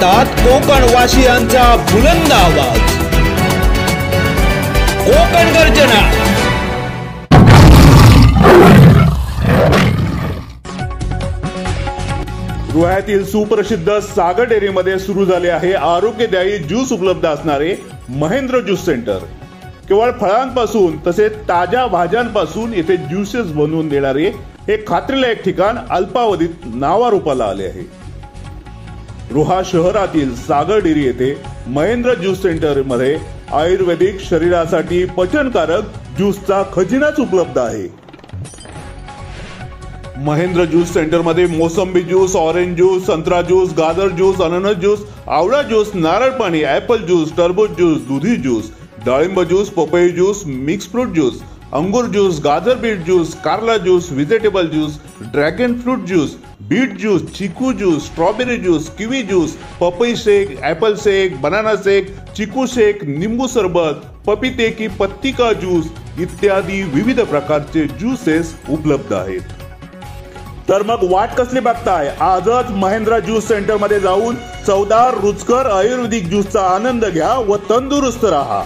ऐकतात कोकण वासियांचा बुलंद आवाज, कोकण गर्जना। रुह्यातील सुप्रसिद्ध सागर डेअरीमध्ये सुरू झाले आहे आरोग्यदायी ज्यूस उपलब्ध असणारे महेंद्र ज्यूस सेंटर। केवळ फळांपासून तसेच ताज्या भाज्यांपासून येथे ज्यूसेस बनवून देणारे हे खात्रीलायक ठिकाण अल्पावधीत नावारूपाला आले आहे। रुहा शहरातील सागर डेअरी येथे महेंद्र ज्यूस सेंटर मध्ये आयुर्वेदिक, शरीरासाठी पचनकारक ज्यूसचा खजिनाच उपलब्ध आहे। महेंद्र ज्यूस सेंटर मध्ये मोसंबी ज्यूस, ऑरेंज ज्यूस, संत्रा ज्यूस, गाजर ज्यूस, अननस ज्यूस, आवळा ज्यूस, नारळ पाणी, ऍपल ज्यूस, टरबूज ज्यूस, दुधी ज्यूस, डाळिंब ज्यूस, पपई ज्यूस, मिक्स फ्रूट ज्यूस, अंगूर ज्यूस, गाजर बीट ज्यूस, कारला juice, vegetable juice, dragon fruit juice, beet juice, चिकू juice, strawberry juice, kiwi juice, पपई शेक, ऍपल शेक, बनाना शेक, चिकू शेक, निंबू सरबत, पपीते की पत्ती का ज्यूस इत्यादी विविध प्रकारचे ज्यूसेस उपलब्ध आहेत। तर मग वाट कसली बघताय? आजच महेंद्र ज्यूस सेंटर मध्ये जाऊन चवदार, रुचकर आयुर्वेदिक ज्यूसचा आनंद घ्या व तंदुरुस्त रहा।